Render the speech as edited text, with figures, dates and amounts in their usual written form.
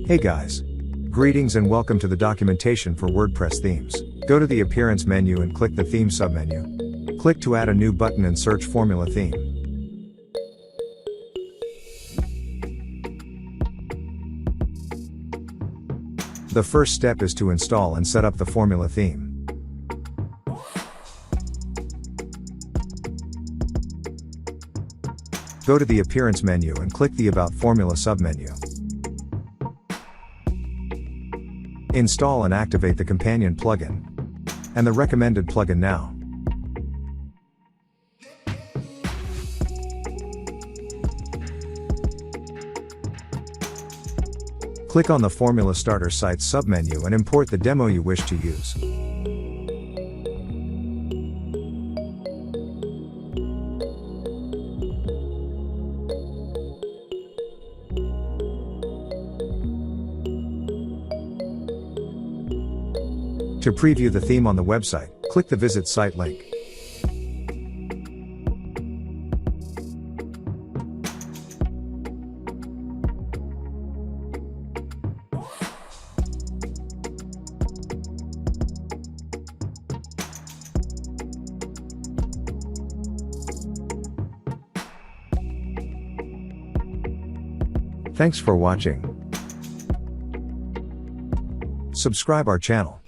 Hey guys. Greetings and welcome to the documentation for WordPress themes. Go to the Appearance menu and click the Theme submenu. Click to add a new button and search Formula Theme. The first step is to install and set up the Formula theme. Go to the Appearance menu and click the About Formula submenu. Install and activate the companion plugin and the recommended plugin now. Click on the Formula Starter Site submenu and import the demo you wish to use. To preview the theme on the website, click the Visit Site link. Thanks for watching. Subscribe our channel.